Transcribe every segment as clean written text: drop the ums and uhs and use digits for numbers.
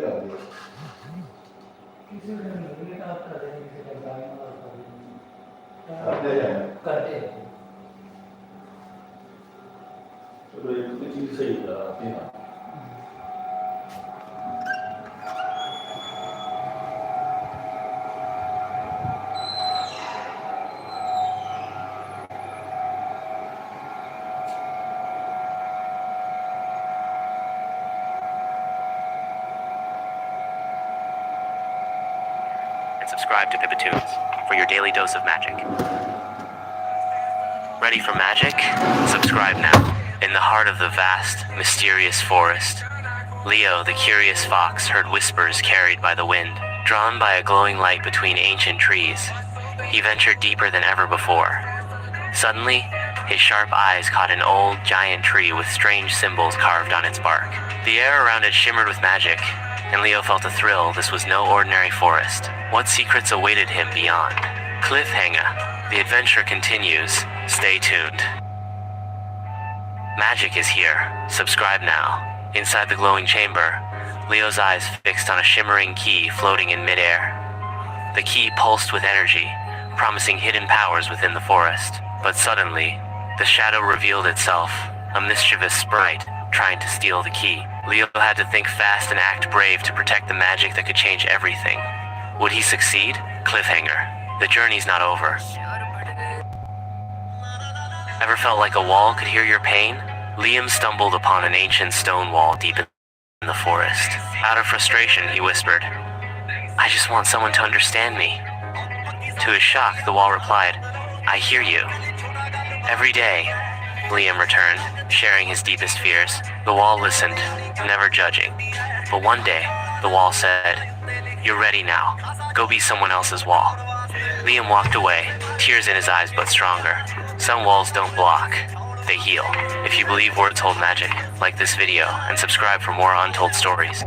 कर दिया। किसी ने नहीं आप कर रहे हैं, किसी ने गाय और करते हैं। करते हैं। चलो एक तो चीज सही कराती है। And subscribe to PippoUnfiltered for your daily dose of magic. Ready for magic? Subscribe now. In the heart of the vast, mysterious forest, Leo, the curious fox, heard whispers carried by the wind. Drawn by a glowing light between ancient trees, he ventured deeper than ever before. Suddenly, his sharp eyes caught an old, giant tree with strange symbols carved on its bark. The air around it shimmered with magic, and Leo felt a thrill. This was no ordinary forest. What secrets awaited him beyond? Cliffhanger. The adventure continues. Stay tuned. Magic is here. Subscribe now. Inside the glowing chamber, Leo's eyes fixed on a shimmering key floating in midair. The key pulsed with energy, promising hidden powers within the forest. But suddenly, the shadow revealed itself, a mischievous sprite trying to steal the key. Leo had to think fast and act brave to protect the magic that could change everything. Would he succeed? Cliffhanger. The journey's not over. Ever felt like a wall could hear your pain? Liam stumbled upon an ancient stone wall deep in the forest. Out of frustration, he whispered, "I just want someone to understand me." To his shock, the wall replied, "I hear you." "Every day," Liam returned, sharing his deepest fears. The wall listened, never judging. But one day, the wall said, "You're ready now. Go be someone else's wall." Liam walked away, tears in his eyes but stronger. Some walls don't block, they heal. If you believe words hold magic, like this video and subscribe for more untold stories.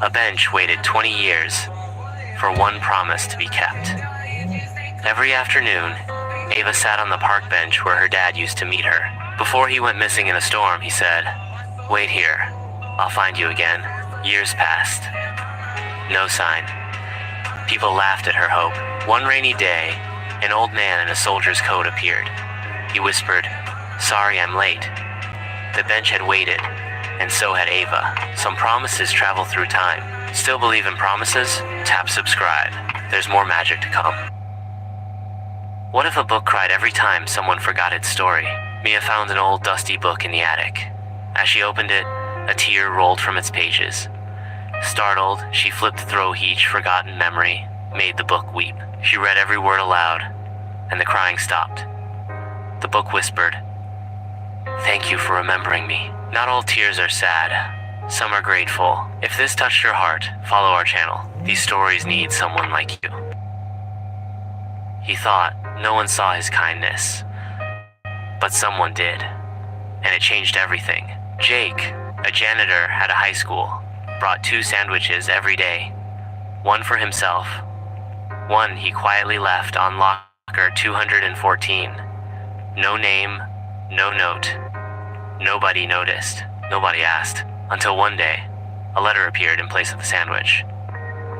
A bench waited 20 years for one promise to be kept. Every afternoon, Ava sat on the park bench where her dad used to meet her. Before he went missing in a storm, he said, "Wait here. I'll find you again." Years passed. No sign. People laughed at her hope. One rainy day, an old man in a soldier's coat appeared. He whispered, "Sorry I'm late." The bench had waited, and so had Ava. Some promises travel through time. Still believe in promises? Tap subscribe. There's more magic to come. What if a book cried every time someone forgot its story? Mia found an old dusty book in the attic. As she opened it, a tear rolled from its pages. Startled, she flipped through each forgotten memory, made the book weep. She read every word aloud, and the crying stopped. The book whispered, "Thank you for remembering me." Not all tears are sad. Some are grateful. If this touched your heart, follow our channel. These stories need someone like you. He thought no one saw his kindness, but someone did, and it changed everything. Jake, a janitor at a high school, brought 2 sandwiches every day. One for himself. One he quietly left on locker 214. No name, no note. Nobody noticed. Nobody asked. Until one day, a letter appeared in place of the sandwich.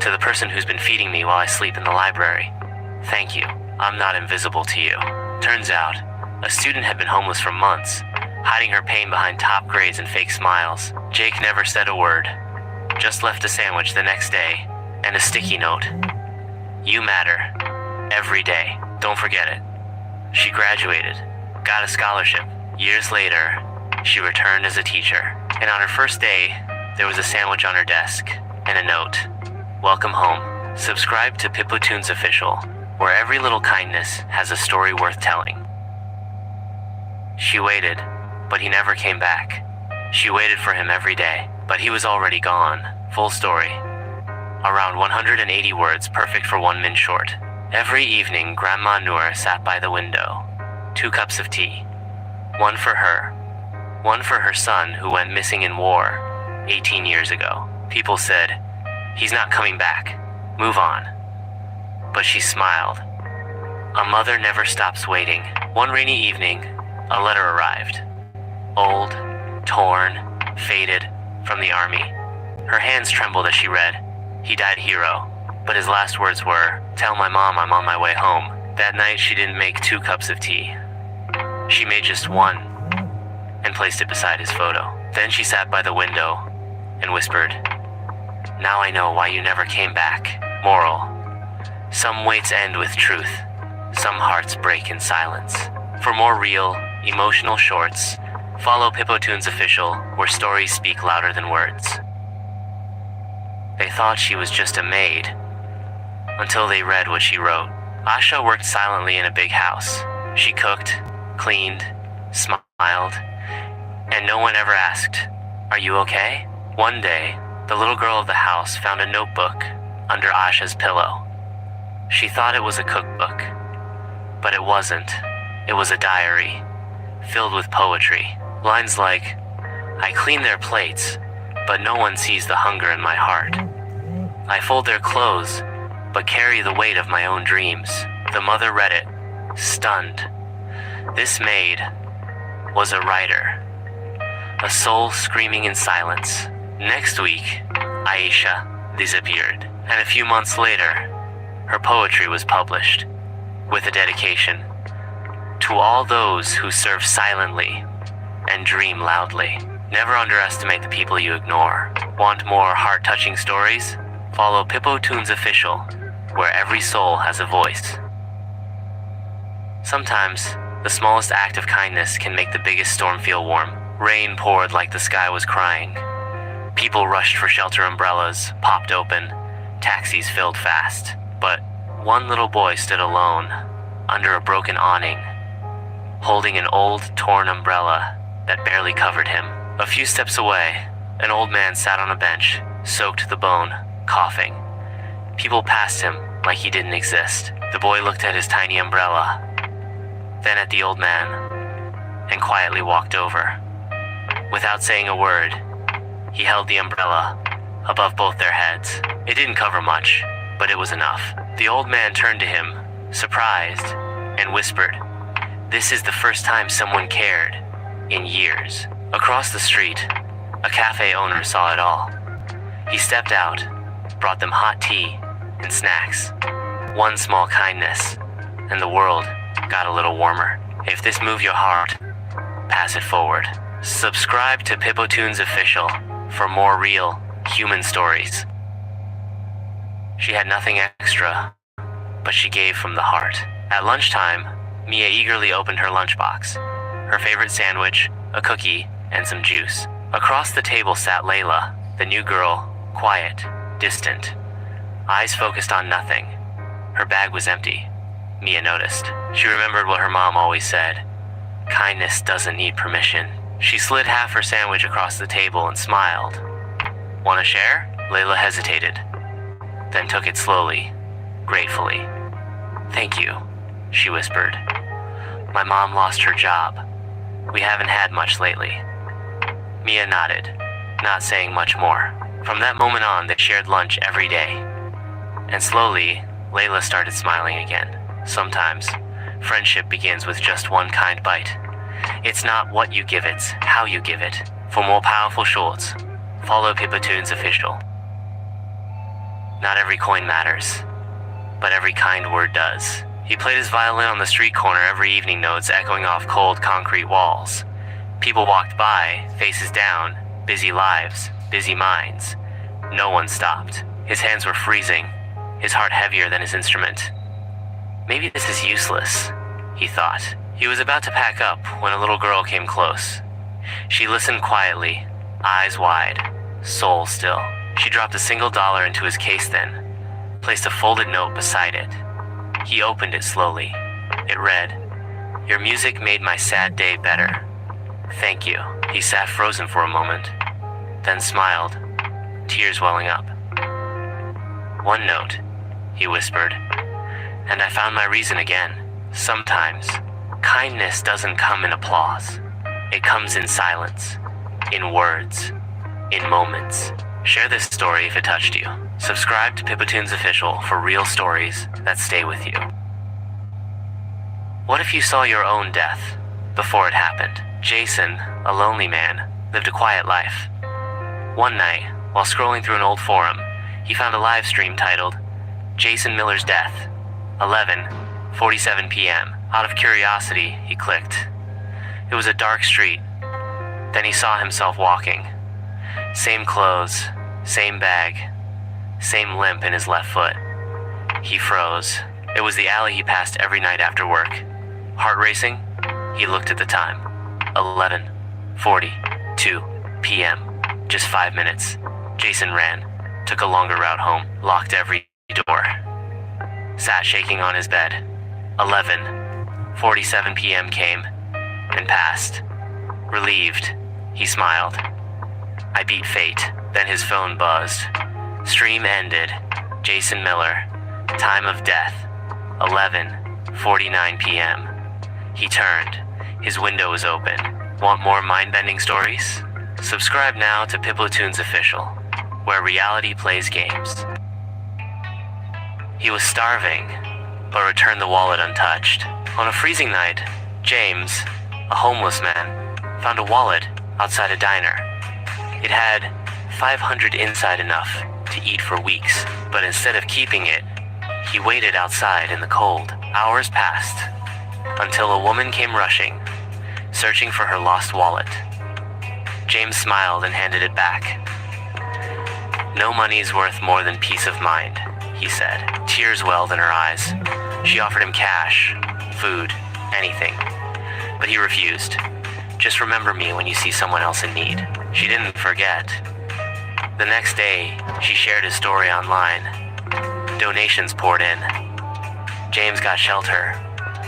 "To the person who's been feeding me while I sleep in the library. Thank you. I'm not invisible to you." Turns out, a student had been homeless for months, hiding her pain behind top grades and fake smiles. Jake never said a word, just left a sandwich the next day and a sticky note. "You matter. Every day. Don't forget it." She graduated, got a scholarship. Years later, she returned as a teacher. And on her first day, there was a sandwich on her desk and a note. "Welcome home. Subscribe to PippoUnfiltered Official, where every little kindness has a story worth telling." She waited, but he never came back. She waited for him every day, but he was already gone. Full story. Around 180 words, perfect for 1 min short. Every evening, Grandma Noor sat by the window. 2 cups of tea. One for her. One for her son who went missing in war 18 years ago. People said, "He's not coming back. Move on." But she smiled. A mother never stops waiting. One rainy evening, a letter arrived. Old, torn, faded, from the army. Her hands trembled as she read, "He died hero," but his last words were, "Tell my mom I'm on my way home." That night she didn't make 2 cups of tea. She made just 1 and placed it beside his photo. Then she sat by the window and whispered, "Now I know why you never came back." Moral: some waits end with truth. Some hearts break in silence. For more real, emotional shorts, follow PippoTunes Official, where stories speak louder than words. They thought she was just a maid, until they read what she wrote. Asha worked silently in a big house. She cooked, cleaned, smiled, and no one ever asked, "Are you okay?" One day, the little girl of the house found a notebook under Asha's pillow. She thought it was a cookbook, but it wasn't. It was a diary, filled with poetry. Lines like, "I clean their plates, but no one sees the hunger in my heart. I fold their clothes, but carry the weight of my own dreams." The mother read it, stunned. This maid was a writer, a soul screaming in silence. Next week, Aisha disappeared, and a few months later, her poetry was published, with a dedication: "To all those who serve silently and dream loudly." Never underestimate the people you ignore. Want more heart-touching stories? Follow PippoTunes Official, where every soul has a voice. Sometimes, the smallest act of kindness can make the biggest storm feel warm. Rain poured like the sky was crying. People rushed for shelter umbrellas, popped open. Taxis filled fast. But one little boy stood alone, under a broken awning, holding an old, torn umbrella that barely covered him. A few steps away, an old man sat on a bench, soaked to the bone, coughing. People passed him like he didn't exist. The boy looked at his tiny umbrella, then at the old man, and quietly walked over. Without saying a word, he held the umbrella above both their heads. It didn't cover much, but it was enough. The old man turned to him, surprised, and whispered, "This is the first time someone cared in years." Across the street, a cafe owner saw it all. He stepped out, brought them hot tea and snacks. One small kindness, and the world got a little warmer. If this moved your heart, pass it forward. Subscribe to PippoTunes Official for more real, human stories. She had nothing extra, but she gave from the heart. At lunchtime, Mia eagerly opened her lunchbox. Her favorite sandwich, a cookie, and some juice. Across the table sat Layla, the new girl, quiet, distant, eyes focused on nothing. Her bag was empty. Mia noticed. She remembered what her mom always said: kindness doesn't need permission. She slid half her sandwich across the table and smiled. "Want to share?" Layla hesitated, then took it slowly, gratefully. "Thank you," she whispered. "My mom lost her job. We haven't had much lately." Mia nodded, not saying much more. From that moment on, they shared lunch every day. And slowly, Layla started smiling again. Sometimes, friendship begins with just one kind bite. It's not what you give, it's how you give it. For more powerful shorts, follow PippoTunes Official. Not every coin matters, but every kind word does. He played his violin on the street corner every evening, notes echoing off cold concrete walls. People walked by, faces down, busy lives, busy minds. No one stopped. His hands were freezing, his heart heavier than his instrument. Maybe this is useless, he thought. He was about to pack up when a little girl came close. She listened quietly, eyes wide, soul still. She dropped a single dollar into his case then, placed a folded note beside it. He opened it slowly. It read, "Your music made my sad day better. Thank you." He sat frozen for a moment, then smiled, tears welling up. "One note," he whispered, "and I found my reason again. Sometimes, kindness doesn't come in applause. It comes in silence, in words, in moments." Share this story if it touched you. Subscribe to PippoTunes Official for real stories that stay with you. What if you saw your own death before it happened? Jason, a lonely man, lived a quiet life. One night, While scrolling through an old forum, he found a live stream titled, Jason Miller's Death, 11:47 p.m. Out of curiosity, he clicked. It was a dark street. Then he saw himself walking. Same clothes, same bag, same limp in his left foot. He froze. It was the alley he passed every night after work. Heart racing, he looked at the time. 11:42 p.m. Just 5 minutes. Jason ran, took a longer route home, locked every door. Sat shaking on his bed. 11:47 p.m. came and passed. Relieved, he smiled. I beat fate. Then his phone buzzed. Stream ended. Jason Miller. Time of death. 11:49 p.m. He turned. His window was open. Want more mind-bending stories? Subscribe now to PippoUnfiltered Official, where reality plays games. He was starving, but returned the wallet untouched. On a freezing night, James, a homeless man, found a wallet outside a diner. It had 500 inside, enough to eat for weeks, but instead of keeping it, he waited outside in the cold. Hours passed, until a woman came rushing, searching for her lost wallet. James smiled and handed it back. No money's worth more than peace of mind, he said. Tears welled in her eyes. She offered him cash, food, anything, but he refused. Just remember me when you see someone else in need. She didn't forget. The next day, she shared his story online. Donations poured in. James got shelter,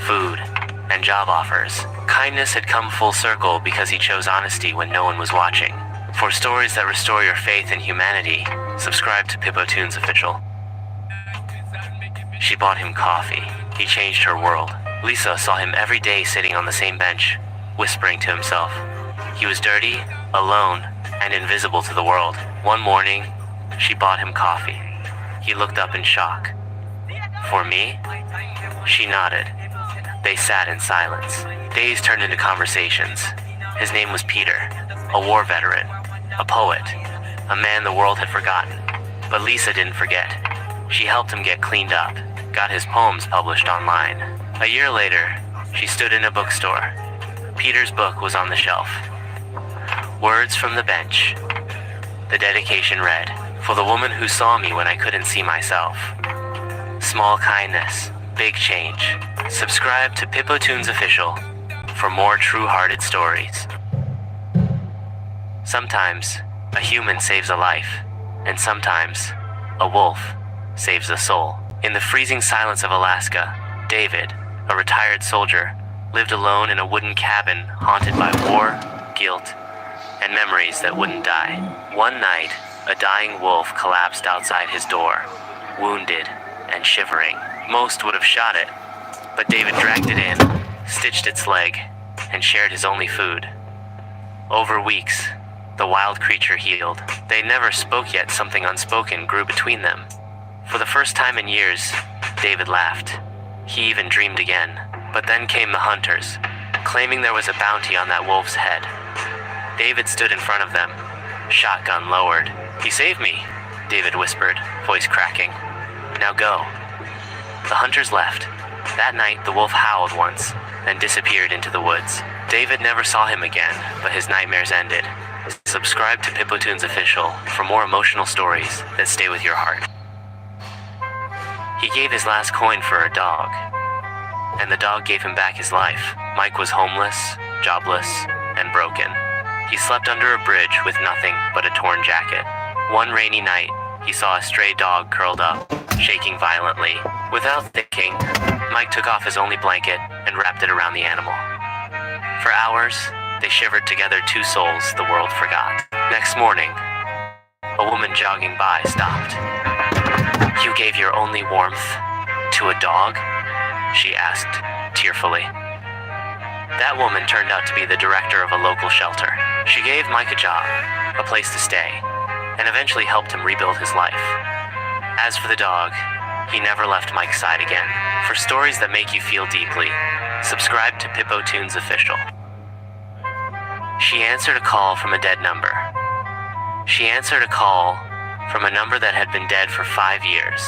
food, and job offers. Kindness had come full circle because he chose honesty when no one was watching. For stories that restore your faith in humanity, subscribe to PippoUnfiltered Official. She bought him coffee. He changed her world. Lisa saw him every day sitting on the same bench, whispering to himself. He was dirty, alone, and invisible to the world. One morning, she bought him coffee. He looked up in shock. For me? She nodded. They sat in silence. Days turned into conversations. His name was Peter, a war veteran, a poet, a man the world had forgotten. But Lisa didn't forget. She helped him get cleaned up, got his poems published online. A year later, she stood in a bookstore. Peter's book was on the shelf. Words from the bench. The dedication read, "For the woman who saw me when I couldn't see myself." Small kindness, big change. Subscribe to PippoUnfiltered Official for more true-hearted stories. Sometimes, a human saves a life, and sometimes, a wolf saves a soul. In the freezing silence of Alaska, David, a retired soldier, lived alone in a wooden cabin haunted by war, guilt, and memories that wouldn't die. One night, a dying wolf collapsed outside his door, wounded and shivering. Most would have shot it, but David dragged it in, stitched its leg, and shared his only food. Over weeks, the wild creature healed. They never spoke yet. Something unspoken grew between them. For the first time in years, David laughed. He even dreamed again. But then came the hunters, claiming there was a bounty on that wolf's head. David stood in front of them, shotgun lowered. "He saved me," David whispered, voice cracking. "Now go." The hunters left. That night, the wolf howled once, then disappeared into the woods. David never saw him again, but his nightmares ended. Subscribe to PippoUnfiltered Official for more emotional stories that stay with your heart. He gave his last coin for a dog, and the dog gave him back his life. Mike was homeless, jobless, and broken. He slept under a bridge with nothing but a torn jacket. One rainy night, he saw a stray dog curled up, shaking violently. Without thinking, Mike took off his only blanket and wrapped it around the animal. For hours, they shivered together, two souls the world forgot. Next morning, a woman jogging by stopped. "You gave your only warmth to a dog?" she asked, tearfully. That woman turned out to be the director of a local shelter. She gave Mike a job, a place to stay, and eventually helped him rebuild his life. As for the dog, he never left Mike's side again. For stories that make you feel deeply, subscribe to PippoUnfiltered Official. She answered a call from a dead number. She answered a call from a number that had been dead for 5 years.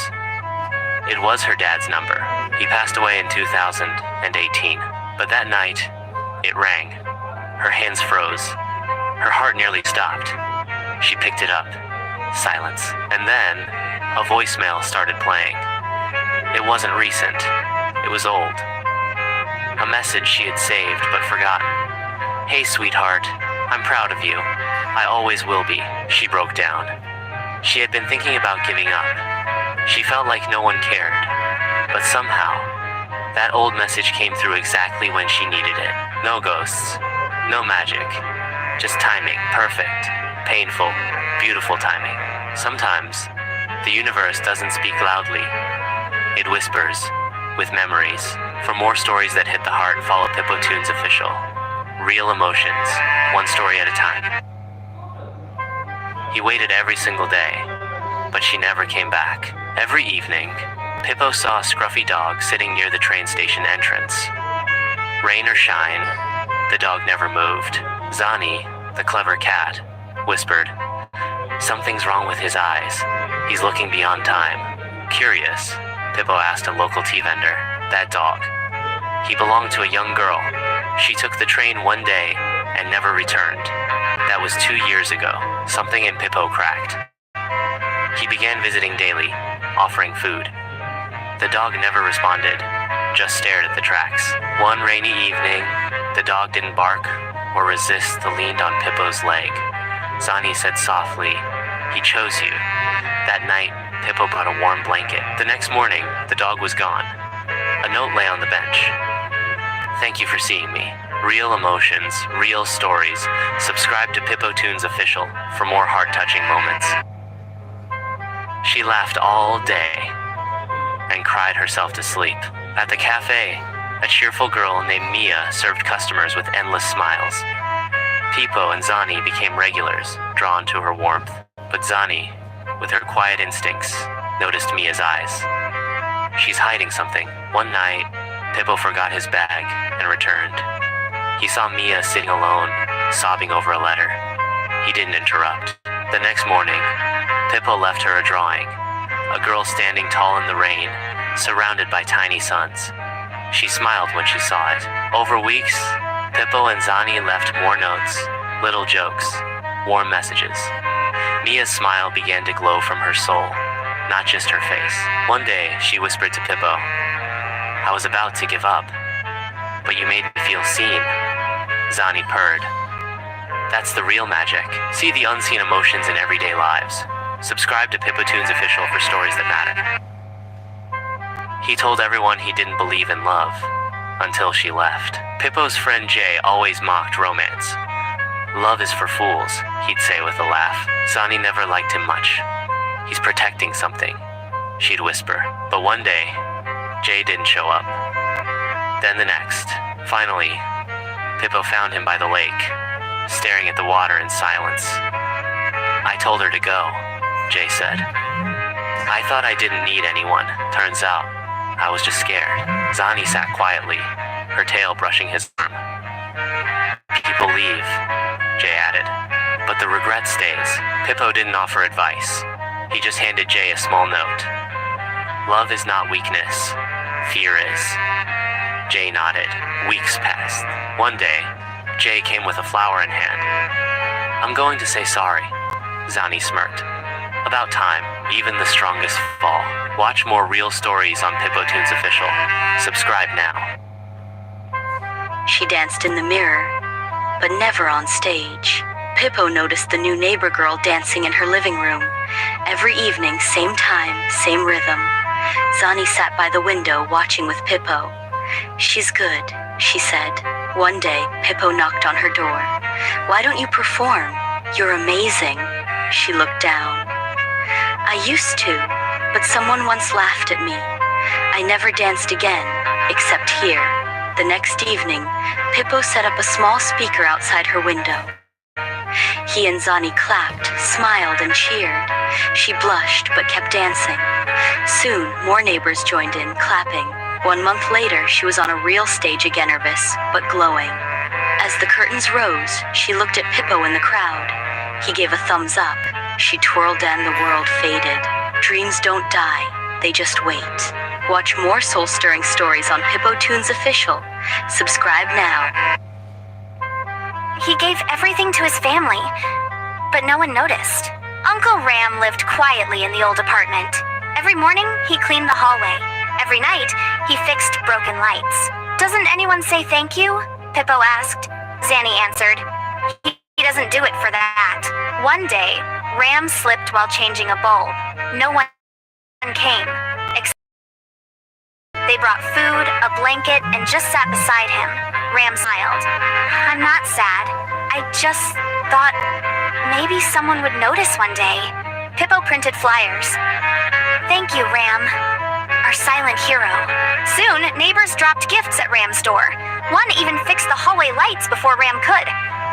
It was her dad's number. He passed away in 2018. But that night, it rang. Her hands froze. Her heart nearly stopped. She picked it up. Silence. And then, a voicemail started playing. It wasn't recent. It was old. A message she had saved but forgotten. "Hey, sweetheart. I'm proud of you. I always will be." She broke down. She had been thinking about giving up. She felt like no one cared. But somehow, that old message came through exactly when she needed it. No ghosts. No magic. Just timing. Perfect. Painful. Beautiful timing. Sometimes, the universe doesn't speak loudly. It whispers, with memories. For more stories that hit the heart, follow PippoTunes Official. Real emotions, one story at a time. He waited every single day, but she never came back. Every evening, Pippo saw a scruffy dog sitting near the train station entrance. Rain or shine, the dog never moved. Zani, the clever cat, whispered, "Something's wrong with his eyes. He's looking beyond time." Curious, Pippo asked a local tea vendor. That dog. He belonged to a young girl. She took the train one day and never returned. That was 2 years ago. Something in Pippo cracked. He began visiting daily, offering food. The dog never responded, just stared at the tracks. One rainy evening, the dog didn't bark or resist the leaned on Pippo's leg. Zani said softly, "He chose you." That night, Pippo brought a warm blanket. The next morning, the dog was gone. A note lay on the bench. "Thank you for seeing me. Real emotions, real stories. Subscribe to PippoTunes Official for more heart-touching moments." She laughed all day and cried herself to sleep. At the cafe, a cheerful girl named Mia served customers with endless smiles. Pippo and Zani became regulars, drawn to her warmth. But Zani, with her quiet instincts, noticed Mia's eyes. She's hiding something. One night, Pippo forgot his bag and returned. He saw Mia sitting alone, sobbing over a letter. He didn't interrupt. The next morning, Pippo left her a drawing. A girl standing tall in the rain, surrounded by tiny suns. She smiled when she saw it. Over weeks, Pippo and Zani left more notes, little jokes, warm messages. Mia's smile began to glow from her soul, not just her face. One day, she whispered to Pippo, "I was about to give up, but you made me feel seen." Zani purred. That's the real magic. See the unseen emotions in everyday lives. Subscribe to PippoTunes Official for stories that matter. He told everyone he didn't believe in love, until she left. Pippo's friend Jay always mocked romance. "Love is for fools," he'd say with a laugh. Zani never liked him much. "He's protecting something," she'd whisper. But one day, Jay didn't show up. Then the next. Finally, Pippo found him by the lake, staring at the water in silence. "I told her to go," Jay said. "I thought I didn't need anyone. Turns out, I was just scared." Zani sat quietly, her tail brushing his arm. "People leave," Jay added, "but the regret stays." Pippo didn't offer advice. He just handed Jay a small note. "Love is not weakness. Fear is." Jay nodded. Weeks passed. One day, Jay came with a flower in hand. "I'm going to say sorry," Zani smirked. About time, even the strongest fall. Watch more real stories on PippoTunes Official. Subscribe now. She danced in the mirror, but never on stage. Pippo noticed the new neighbor girl dancing in her living room. Every evening, same time, same rhythm. Zani sat by the window watching with Pippo. "She's good," she said. One day, Pippo knocked on her door. "Why don't you perform? You're amazing." She looked down. "I used to, but someone once laughed at me. I never danced again, except here." The next evening, Pippo set up a small speaker outside her window. He and Zani clapped, smiled, and cheered. She blushed but kept dancing. Soon, more neighbors joined in, clapping. 1 month later, she was on a real stage again, nervous but glowing. As the curtains rose, she looked at Pippo in the crowd. He gave a thumbs up. She twirled and the world faded. Dreams don't die, they just wait. Watch more soul-stirring stories on PippoTunes Official. Subscribe now. He gave everything to his family, but no one noticed. Uncle Ram lived quietly in the old apartment. Every morning, he cleaned the hallway. Every night, he fixed broken lights. "Doesn't anyone say thank you?" Pippo asked. Zanny answered, He doesn't do it for that." One day, Ram slipped while changing a bulb. No one came. They brought food, a blanket, and just sat beside him. Ram smiled. "I'm not sad. I just thought maybe someone would notice one day." Pippo printed flyers. "Thank you, Ram, our silent hero." Soon, neighbors dropped gifts at Ram's door. One even fixed the hallway lights before Ram could.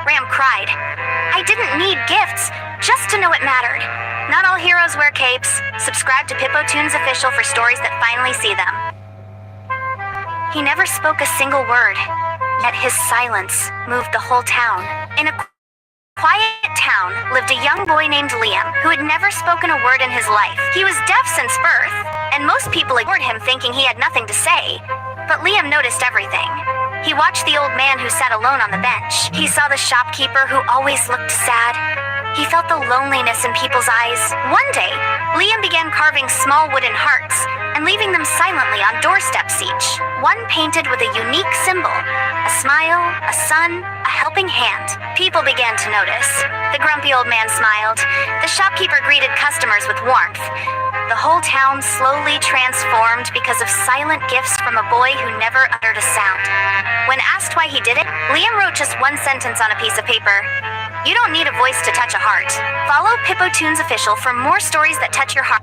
Ram cried, "I didn't need gifts, just to know it mattered." Not all heroes wear capes. Subscribe to PippoTunes Official for stories that finally see them. He never spoke a single word, yet his silence moved the whole town. In a quiet town lived a young boy named Liam who had never spoken a word in his life. He was deaf since birth, and most people ignored him thinking he had nothing to say. But Liam noticed everything. He watched the old man who sat alone on the bench. He saw the shopkeeper who always looked sad. He felt the loneliness in people's eyes. One day, Liam began carving small wooden hearts and leaving them silently on doorsteps each, one painted with a unique symbol: a smile, a sun, a helping hand. People began to notice. The grumpy old man smiled. The shopkeeper greeted customers with warmth. The whole town slowly transformed because of silent gifts from a boy who never uttered a sound. When asked why he did it, Liam wrote just one sentence on a piece of paper: "You don't need a voice to touch a heart." Follow PippoTunes Official for more stories that touch your heart.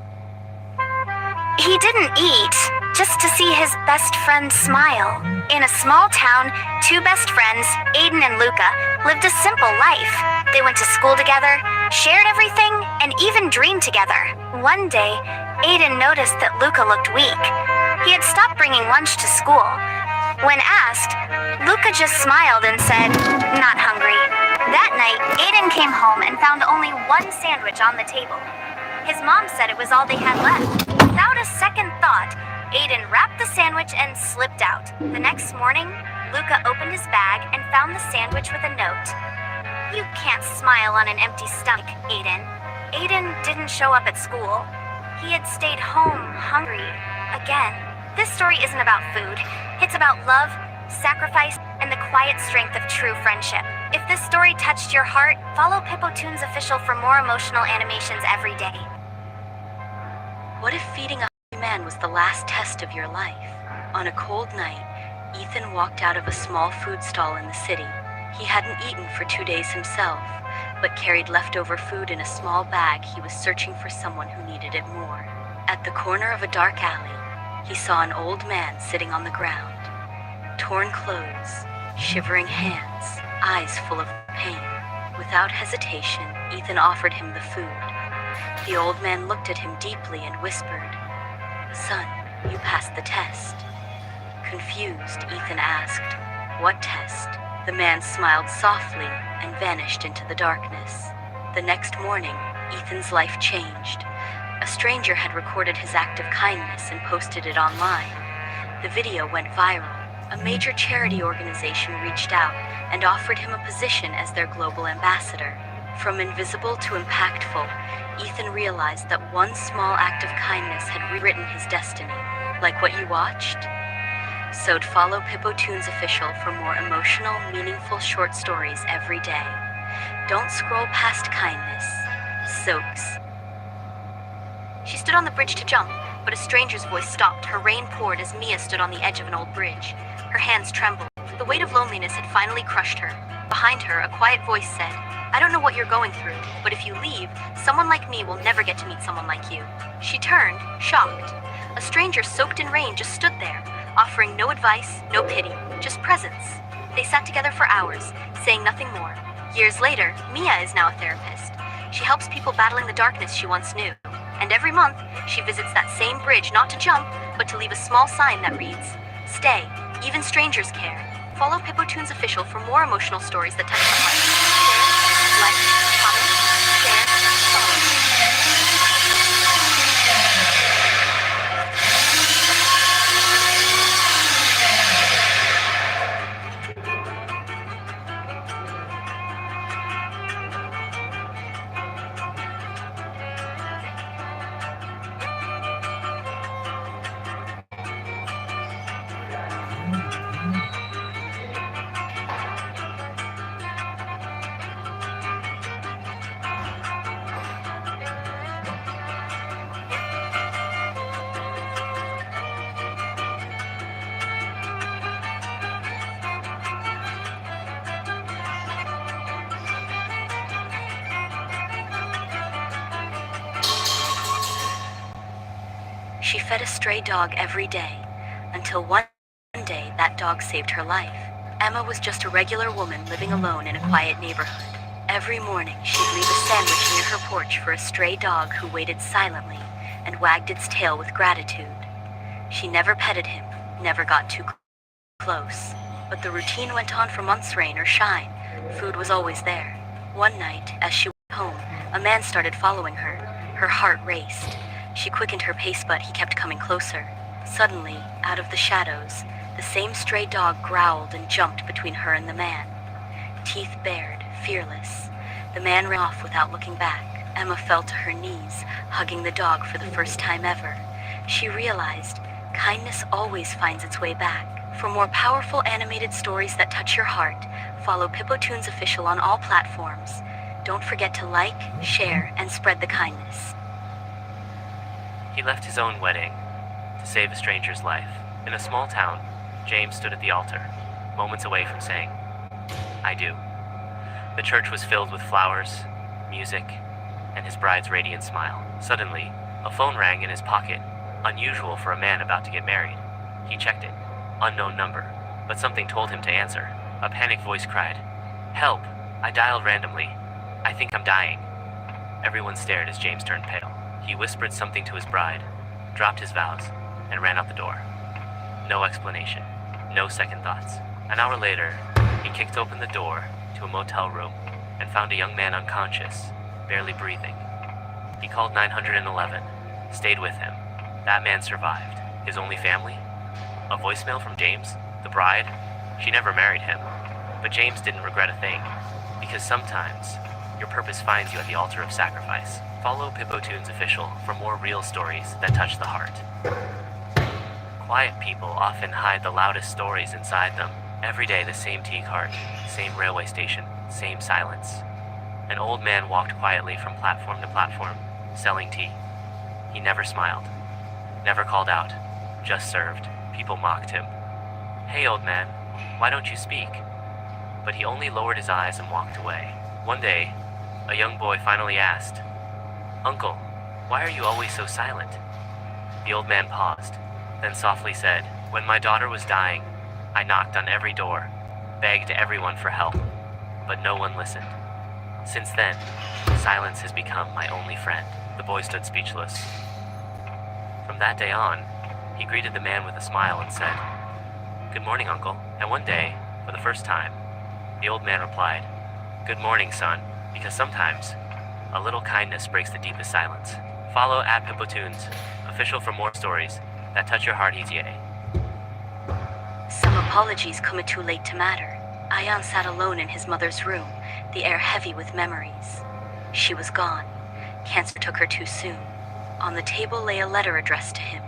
He didn't eat just to see his best friend smile. In a small town, two best friends, Aiden and Luca, lived a simple life. They went to school together, shared everything, and even dreamed together. One day, Aiden noticed that Luca looked weak. He had stopped bringing lunch to school. When asked, Luca just smiled and said, "Not hungry." That night, Aiden came home and found only one sandwich on the table. His mom said it was all they had left. Without a second thought, Aiden wrapped the sandwich and slipped out. The next morning, Luca opened his bag and found the sandwich with a note. "You can't smile on an empty stomach, Aiden." Aiden didn't show up at school. He had stayed home hungry again. This story isn't about food. It's about love, sacrifice, and the quiet strength of true friendship. If this story touched your heart, follow PippoTunes Official for more emotional animations every day. What if feeding a hungry man was the last test of your life? On a cold night, Ethan walked out of a small food stall in the city. He hadn't eaten for 2 days himself, but carried leftover food in a small bag. He was searching for someone who needed it more. At the corner of a dark alley, he saw an old man sitting on the ground. Torn clothes, shivering hands, eyes full of pain. Without hesitation, Ethan offered him the food. The old man looked at him deeply and whispered, "Son, you passed the test." Confused, Ethan asked, "What test?" The man smiled softly and vanished into the darkness. The next morning, Ethan's life changed. A stranger had recorded his act of kindness and posted it online. The video went viral. A major charity organization reached out and offered him a position as their global ambassador. From invisible to impactful, Ethan realized that one small act of kindness had rewritten his destiny. Like what you watched? So follow PippoTunes Official for more emotional, meaningful short stories every day. Don't scroll past kindness. Soaks. She stood on the bridge to jump, but a stranger's voice stopped. Her rain poured as Mia stood on the edge of an old bridge. Her hands trembled. The weight of loneliness had finally crushed her. Behind her, a quiet voice said, "I don't know what you're going through, but if you leave, someone like me will never get to meet someone like you." She turned, shocked. A stranger soaked in rain just stood there, offering no advice, no pity, just presence. They sat together for hours, saying nothing more. Years later, Mia is now a therapist. She helps people battling the darkness she once knew. And every month, she visits that same bridge not to jump, but to leave a small sign that reads, "Stay, even strangers care." Follow PippoTunes Official for more emotional stories that touch the heart. Share, like, comment, She fed a stray dog every day, until one day that dog saved her life. Emma was just a regular woman living alone in a quiet neighborhood. Every morning, she'd leave a sandwich near her porch for a stray dog who waited silently and wagged its tail with gratitude. She never petted him, never got too close. But the routine went on for months, rain or shine. Food was always there. One night, as she went home, a man started following her. Her heart raced. She quickened her pace, but he kept coming closer. Suddenly, out of the shadows, the same stray dog growled and jumped between her and the man. Teeth bared, fearless. The man ran off without looking back. Emma fell to her knees, hugging the dog for the first time ever. She realized kindness always finds its way back. For more powerful animated stories that touch your heart, follow PippoTunes Official on all platforms. Don't forget to like, share, and spread the kindness. He left his own wedding to save a stranger's life. In a small town, James stood at the altar, moments away from saying, "I do." The church was filled with flowers, music, and his bride's radiant smile. Suddenly, a phone rang in his pocket, unusual for a man about to get married. He checked it. Unknown number, but something told him to answer. A panicked voice cried, "Help! I dialed randomly. I think I'm dying." Everyone stared as James turned pale. He whispered something to his bride, dropped his vows, and ran out the door. No explanation, no second thoughts. An hour later, he kicked open the door to a motel room and found a young man unconscious, barely breathing. He called 911, stayed with him. That man survived. His only family? A voicemail from James, the bride. She never married him, but James didn't regret a thing, because sometimes your purpose finds you at the altar of sacrifice. Follow PippoTunes Official for more real stories that touch the heart. Quiet people often hide the loudest stories inside them. Every day the same tea cart, same railway station, same silence. An old man walked quietly from platform to platform, selling tea. He never smiled, never called out, just served. People mocked him. "Hey, old man, why don't you speak?" But he only lowered his eyes and walked away. One day, a young boy finally asked, "Uncle, why are you always so silent?" The old man paused, then softly said, "When my daughter was dying, I knocked on every door, begged everyone for help, but no one listened. Since then, silence has become my only friend." The boy stood speechless. From that day on, he greeted the man with a smile and said, "Good morning, uncle." And one day, for the first time, the old man replied, "Good morning, son," because sometimes a little kindness breaks the deepest silence. Follow at PippoTunes Official for more stories that touch your heart. ETA. Some apologies come too late to matter. Ayan sat alone in his mother's room, the air heavy with memories. She was gone. Cancer took her too soon. On the table lay a letter addressed to him.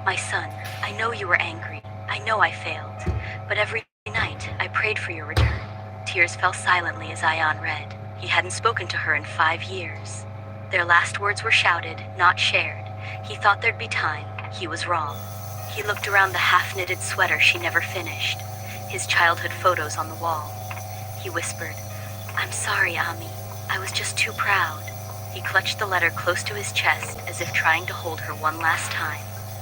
"My son, I know you were angry. I know I failed. But every night I prayed for your return." Tears fell silently as Ayan read. He hadn't spoken to her in 5 years. Their last words were shouted, not shared. He thought there'd be time. He was wrong. He looked around the half-knitted sweater she never finished, his childhood photos on the wall. He whispered, "I'm sorry, Ami. I was just too proud." He clutched the letter close to his chest as if trying to hold her one last time.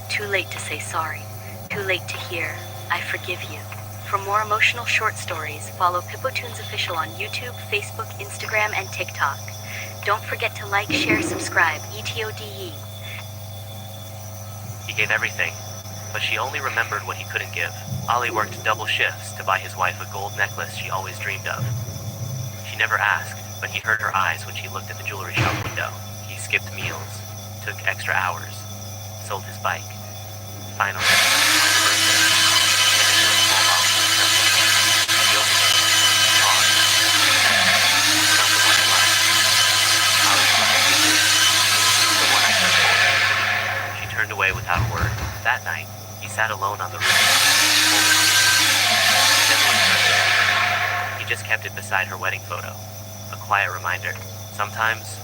Too late to say sorry. Too late to hear, "I forgive you." For more emotional short stories, follow PippoTunes Official on YouTube, Facebook, Instagram, and TikTok. Don't forget to like, share, subscribe. ETODE. He gave everything, but she only remembered what he couldn't give. Ali worked double shifts to buy his wife a gold necklace she always dreamed of. She never asked, but he heard her eyes when she looked at the jewelry shop window. He skipped meals, took extra hours, sold his bike. Finally, on his birthday, he handed her a small box of presents. He opened it, paused. It's not the one I like. Ali smiled deeply. It's the one I searched for. She turned away without a word. That night, he sat alone on the roof, holding on. He never returned it. He just kept it beside her wedding photo. A quiet reminder. Sometimes,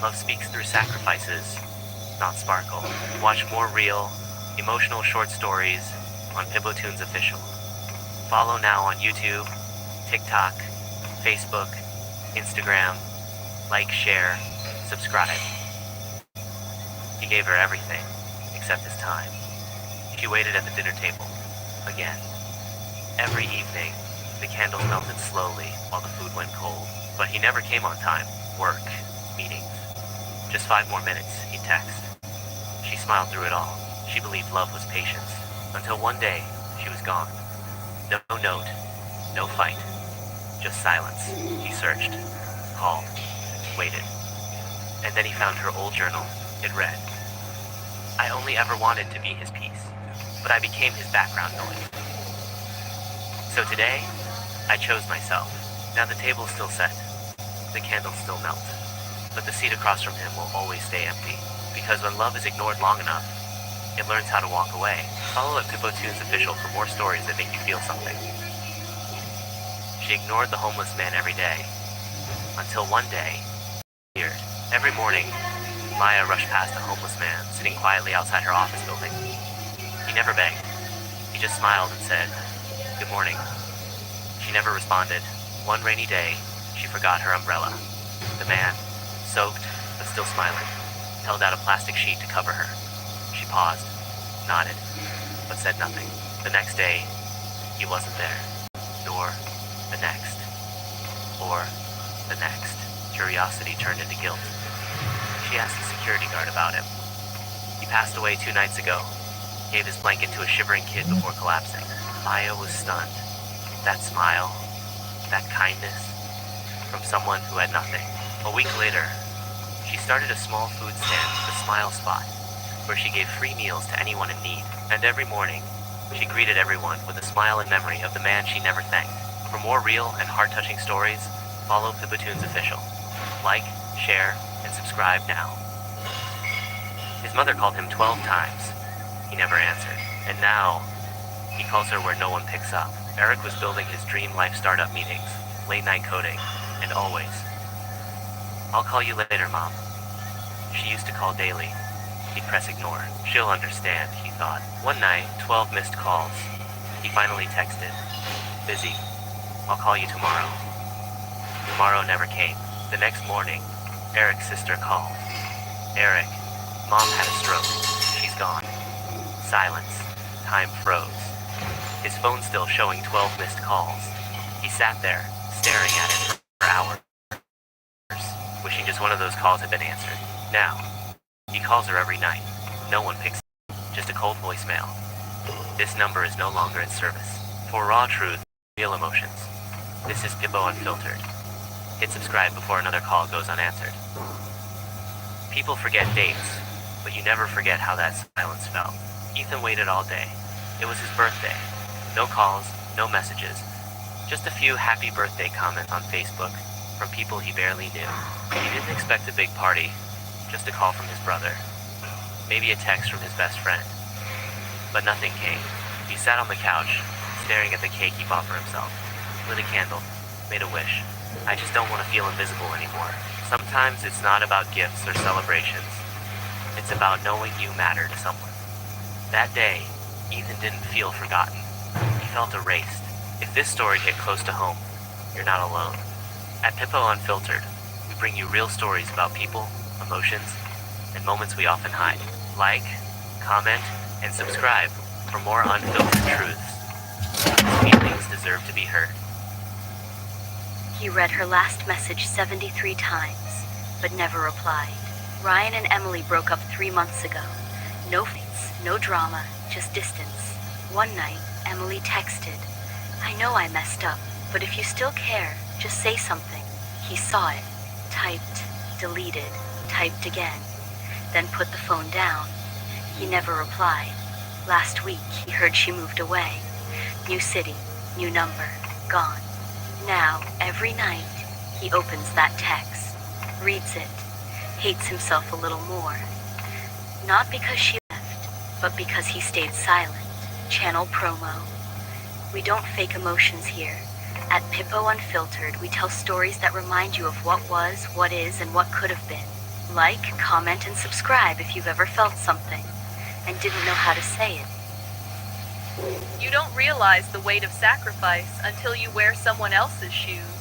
love speaks through sacrifices, not sparkle. Watch more real, emotional short stories on PippoTunes Official. Follow now on YouTube, TikTok, Facebook, Instagram. Like, share, subscribe. He gave her everything, except accept his time. She waited at the dinner table. Again. Every evening, the candles melted slowly while the food went cold. But he never came on time. Work. Meetings. Just 5 more minutes, he'd text. She smiled through it all. She believed love was patience. Until one day, she was gone. No note. No fight. Just silence. He searched. Called. Waited. And then he found her old journal. It read, "I only ever wanted to be his peace, but I became his background noise. So today, I chose myself. Now the table's still set. The candles still melt. But the seat across from him will always stay empty. Because when love is ignored long enough, it learns how to walk away." Follow at PippoTunes Official for more stories that make you feel something. She ignored the homeless man every day. Until one day, he appeared. Every morning, Maya rushed past a homeless man sitting quietly outside her office building. He never begged. He just smiled and said, "Good morning." She never responded. One rainy day, she forgot her umbrella. The man, soaked but still smiling, held out a plastic sheet to cover her. She paused, nodded, but said nothing. The next day, he wasn't there. Nor the next. Or the next. Curiosity turned into guilt. She asked the security guard about him. He passed away 2 nights ago. Gave his blanket to a shivering kid before collapsing. Maya was stunned. That smile, that kindness, from someone who had nothing. A week later, she started a small food stand, the Smile Spot, where she gave free meals to anyone in need. And every morning, she greeted everyone with a smile in memory of the man she never thanked. For more real and heart-touching stories, follow PippoTunes Official. Like, share, and subscribe now. His mother called him 12 times. He never answered. And now, he calls her where no one picks up. Eric was building his dream life startup meetings, late-night coding, and always, "I'll call you later, Mom." She used to call daily. He'd press ignore. She'll understand, he thought. One night, 12 missed calls. He finally texted, "Busy. I'll call you tomorrow." Tomorrow never came. The next morning, Eric's sister called. "Eric, Mom had a stroke. She's gone." Silence. Time froze. His phone still showing 12 missed calls. He sat there, staring at it for hours, wishing just one of those calls had been answered. Now, he calls her every night. No one picks up. Just a cold voicemail. This number is no longer in service. For raw truth, real emotions. This is PippoUnfiltered. Hit subscribe before another call goes unanswered. People forget dates, but you never forget how that silence felt. Ethan waited all day. It was his birthday. No calls, no messages. Just a few happy birthday comments on Facebook from people he barely knew. He didn't expect a big party, just a call from his brother. Maybe a text from his best friend. But nothing came. He sat on the couch, staring at the cake he bought for himself. Lit a candle, made a wish. "I just don't want to feel invisible anymore." Sometimes it's not about gifts or celebrations. It's about knowing you matter to someone. That day, Ethan didn't feel forgotten. He felt erased. If this story hit close to home, you're not alone. At PippoUnfiltered, we bring you real stories about people, emotions, and moments we often hide. Like, comment, and subscribe for more unfiltered truths. These feelings deserve to be heard. He read her last message 73 times, but never replied. Ryan and Emily broke up 3 months ago. No fights, no drama, just distance. One night, Emily texted, "I know I messed up, but if you still care, just say something." He saw it, typed, deleted, typed again, then put the phone down. He never replied. Last week, he heard she moved away. New city, new number, gone. Now, every night, he opens that text, reads it, hates himself a little more. Not because she left, but because he stayed silent. Channel promo. We don't fake emotions here. At PippoUnfiltered, we tell stories that remind you of what was, what is, and what could have been. Like, comment, and subscribe if you've ever felt something and didn't know how to say it. You don't realize the weight of sacrifice until you wear someone else's shoes.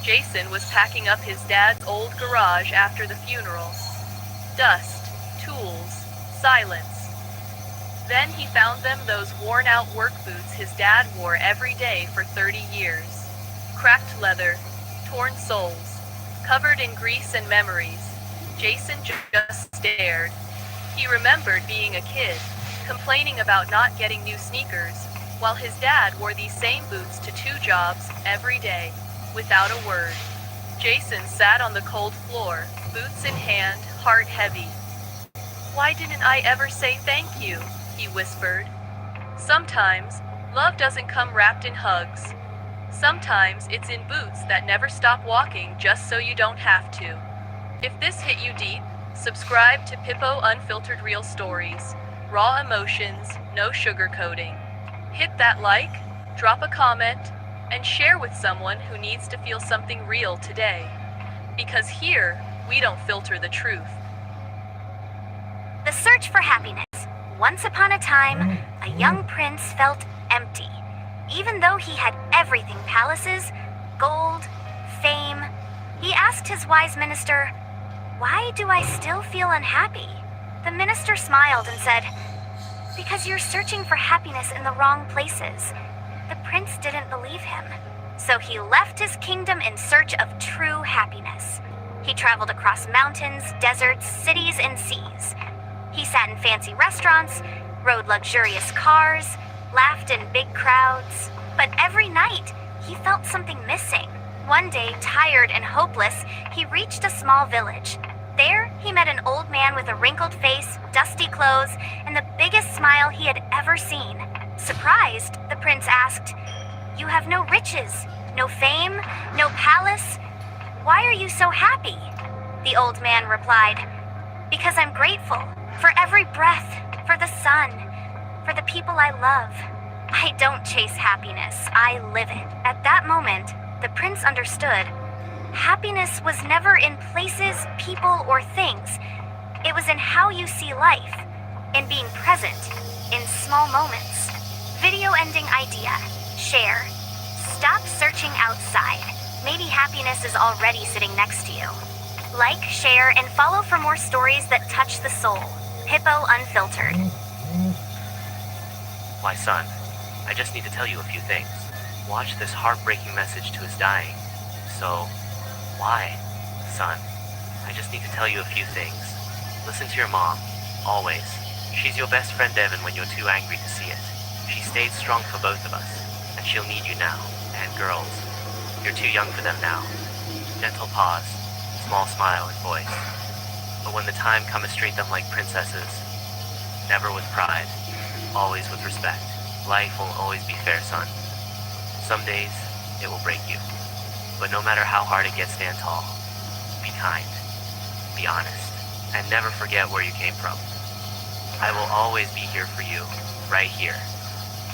Jason was packing up his dad's old garage after the funeral. Dust, tools, silence. Then he found them those worn-out work boots his dad wore every day for 30 years. Cracked leather, torn soles, covered in grease and memories. Jason just stared. He remembered being a kid, complaining about not getting new sneakers, while his dad wore these same boots to 2 jobs every day, without a word. Jason sat on the cold floor, boots in hand, heart heavy. "Why didn't I ever say thank you?" he whispered. Sometimes, love doesn't come wrapped in hugs. Sometimes it's in boots that never stop walking just so you don't have to. If this hit you deep, subscribe to Pippo Unfiltered Real Stories. Raw emotions, no sugarcoating. Hit that like, drop a comment, and share with someone who needs to feel something real today. Because here, we don't filter the truth. The search for happiness. Once upon a time, a young prince felt empty. Even though he had everything: palaces, gold, fame. He asked his wise minister, "Why do I still feel unhappy?" The minister smiled and said, "Because you're searching for happiness in the wrong places." The prince didn't believe him, so he left his kingdom in search of true happiness. He traveled across mountains, deserts, cities, and seas. He sat in fancy restaurants, rode luxurious cars, laughed in big crowds. But every night, he felt something missing. One day, tired and hopeless, he reached a small village. There, he met an old man with a wrinkled face, dusty clothes, and the biggest smile he had ever seen. Surprised, the prince asked, "You have no riches, no fame, no palace. Why are you so happy?" The old man replied, "Because I'm grateful for every breath, for the sun, for the people I love. I don't chase happiness, I live it." At that moment, the prince understood. Happiness was never in places, people, or things. It was in how you see life, in being present, in small moments. Video ending idea. Share. Stop searching outside. Maybe happiness is already sitting next to you. Like, share, and follow for more stories that touch the soul. Pippo Unfiltered. Why, son, I just need to tell you a few things. Watch this heartbreaking message to his dying. So, why, son? I just need to tell you a few things. Listen to your mom, always. She's your best friend, Devin, when you're too angry to see it. She stayed strong for both of us, and she'll need you now. And girls, you're too young for them now. Gentle pause, small smile and voice. But when the time comes, treat them like princesses. Never with pride, always with respect. Life won't always be fair, son. Some days, it will break you. But no matter how hard it gets, stand tall. Be kind. Be honest. And never forget where you came from. I will always be here for you, right here.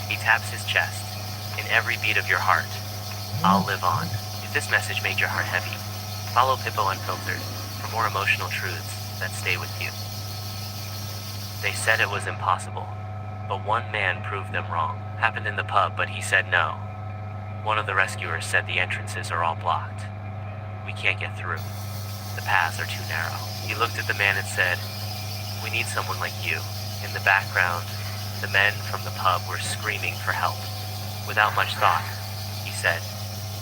He taps his chest. In every beat of your heart, I'll live on. If this message made your heart heavy, follow Pippo Unfiltered for more emotional truths that stay with you. They said it was impossible, but one man proved them wrong. Happened in the pub, but he said no. One of the rescuers said the entrances are all blocked. We can't get through. The paths are too narrow. He looked at the man and said, "We need someone like you." In the background, the men from the pub were screaming for help. Without much thought, he said,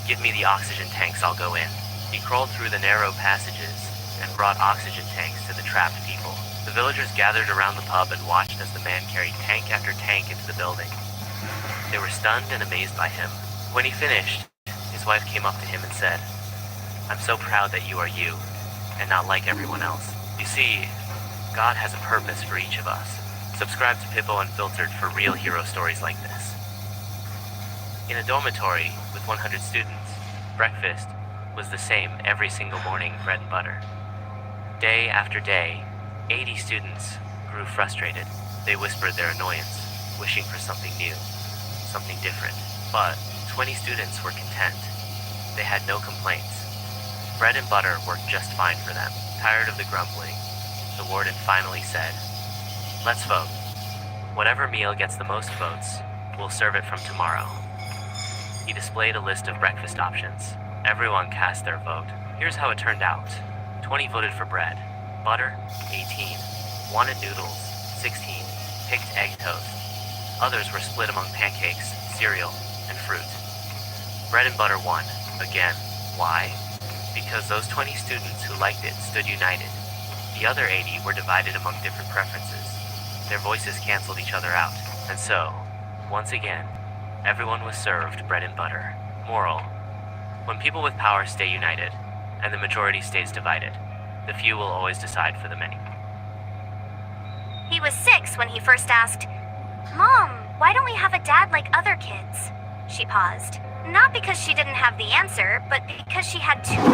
"Give me the oxygen tanks, I'll go in." He crawled through the narrow passages and brought oxygen tanks to the trapped people. The villagers gathered around the pub and watched as the man carried tank after tank into the building. They were stunned and amazed by him. When he finished, his wife came up to him and said, "I'm so proud that you are you, and not like everyone else." You see, God has a purpose for each of us. Subscribe to Pippo Unfiltered for real hero stories like this. In a dormitory with 100 students, breakfast was the same every single morning: bread and butter. Day after day, 80 students grew frustrated. They whispered their annoyance, wishing for something new, something different. But 20 students were content. They had no complaints. Bread and butter worked just fine for them. Tired of the grumbling, the warden finally said, "Let's vote. Whatever meal gets the most votes, we'll serve it from tomorrow." He displayed a list of breakfast options. Everyone cast their vote. Here's how it turned out. 20 voted for bread. Butter, 18. Wanted noodles, 16. picked egg toast. Others were split among pancakes, cereal, and fruit. Bread and butter won, again. Why? Because those 20 students who liked it stood united. The other 80 were divided among different preferences. Their voices canceled each other out. And so, once again, everyone was served bread and butter. Moral: when people with power stay united, and the majority stays divided, the few will always decide for the many. He was 6 when he first asked, "Mom, why don't we have a dad like other kids?" She paused. Not because she didn't have the answer, but because she had too many.